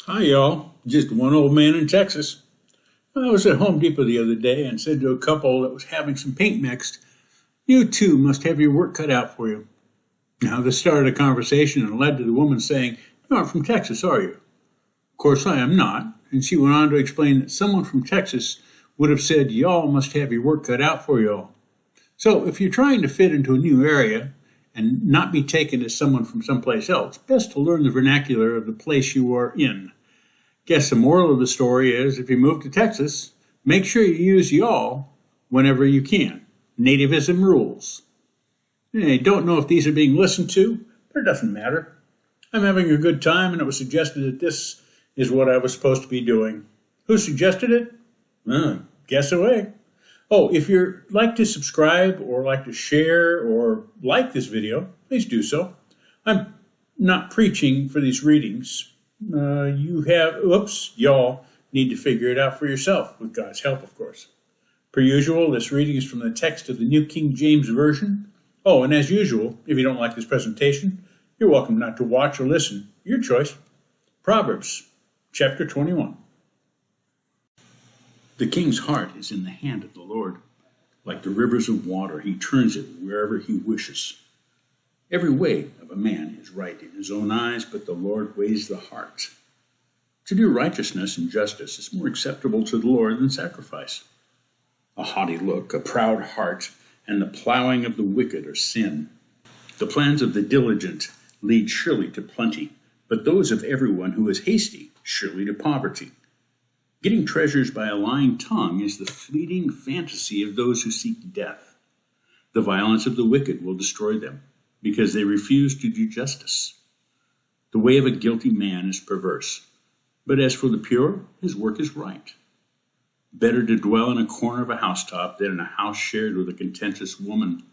Hi, y'all. Just one old man in Texas. I was at Home Depot the other day and said to a couple that was having some paint mixed, "You too must have your work cut out for you." Now, this started a conversation and led to the woman saying, "You aren't from Texas, are you?" Of course, I am not. And she went on to explain that someone from Texas would have said, "Y'all must have your work cut out for y'all." So, if you're trying to fit into a new area and not be taken as someone from someplace else, best to learn the vernacular of the place you are in. Guess the moral of the story is if you move to Texas, make sure you use y'all whenever you can. Nativism rules. I don't know if these are being listened to, but it doesn't matter. I'm having a good time, and it was suggested that this is what I was supposed to be doing. Who suggested it? Guess away. Oh, if you'd like to subscribe or like to share or like this video, please do so. I'm not preaching for these readings. Y'all need to figure it out for yourself, with God's help, of course. Per usual, this reading is from the text of the New King James Version. Oh, and as usual, if you don't like this presentation, you're welcome not to watch or listen. Your choice. Proverbs, chapter 21. The king's heart is in the hand of the Lord. Like the rivers of water, he turns it wherever he wishes. Every way of a man is right in his own eyes, but the Lord weighs the heart. To do righteousness and justice is more acceptable to the Lord than sacrifice. A haughty look, a proud heart, and the plowing of the wicked are sin. The plans of the diligent lead surely to plenty, but those of everyone who is hasty surely to poverty. Getting treasures by a lying tongue is the fleeting fantasy of those who seek death. The violence of the wicked will destroy them, because they refuse to do justice. The way of a guilty man is perverse, but as for the pure, his work is right. Better to dwell in a corner of a housetop than in a house shared with a contentious woman.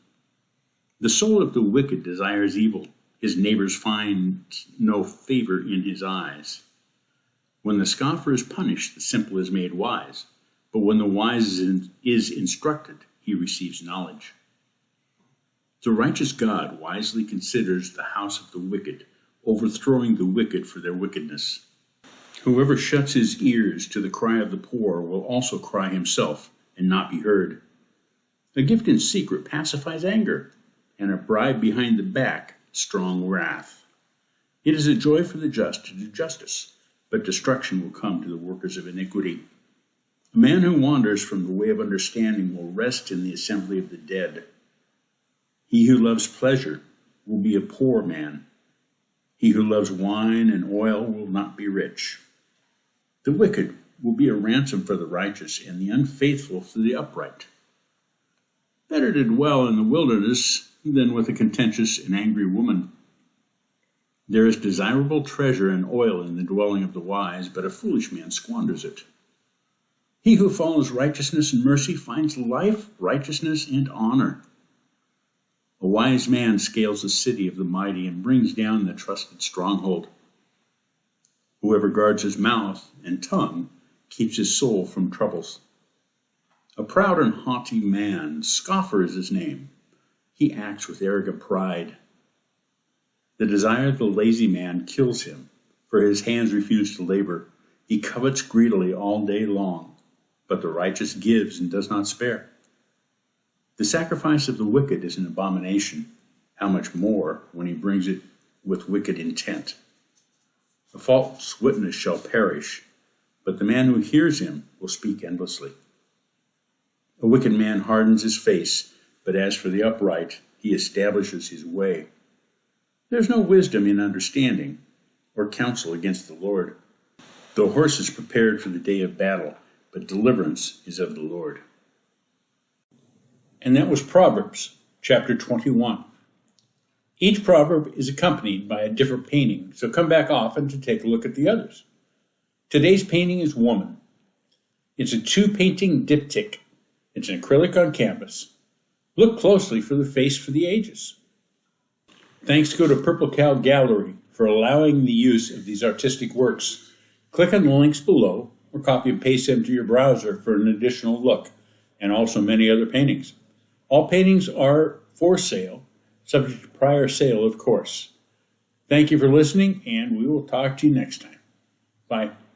The soul of the wicked desires evil. His neighbors find no favor in his eyes. When the scoffer is punished, the simple is made wise, but when the wise is instructed, he receives knowledge. The righteous God wisely considers the house of the wicked, overthrowing the wicked for their wickedness. Whoever shuts his ears to the cry of the poor will also cry himself and not be heard. A gift in secret pacifies anger, and a bribe behind the back strong wrath. It is a joy for the just to do justice, but destruction will come to the workers of iniquity. A man who wanders from the way of understanding will rest in the assembly of the dead. He who loves pleasure will be a poor man. He who loves wine and oil will not be rich. The wicked will be a ransom for the righteous, and the unfaithful for the upright. Better to dwell in the wilderness than with a contentious and angry woman. There is desirable treasure and oil in the dwelling of the wise, but a foolish man squanders it. He who follows righteousness and mercy finds life, righteousness, and honor. A wise man scales the city of the mighty and brings down the trusted stronghold. Whoever guards his mouth and tongue keeps his soul from troubles. A proud and haughty man, scoffer is his name. He acts with arrogant pride. The desire of the lazy man kills him, for his hands refuse to labor. He covets greedily all day long, but the righteous gives and does not spare. The sacrifice of the wicked is an abomination. How much more when he brings it with wicked intent? A false witness shall perish, but the man who hears him will speak endlessly. A wicked man hardens his face, but as for the upright, he establishes his way. There is no wisdom in understanding, or counsel against the Lord. The horse is prepared for the day of battle, but deliverance is of the Lord. And that was Proverbs, chapter 21. Each proverb is accompanied by a different painting, so come back often to take a look at the others. Today's painting is Woman. It's a two-painting diptych. It's an acrylic on canvas. Look closely for the face for the ages. Thanks go to Purple Cow Gallery for allowing the use of these artistic works. Click on the links below or copy and paste them to your browser for an additional look, and also many other paintings. All paintings are for sale, subject to prior sale, of course. Thank you for listening, and we will talk to you next time. Bye.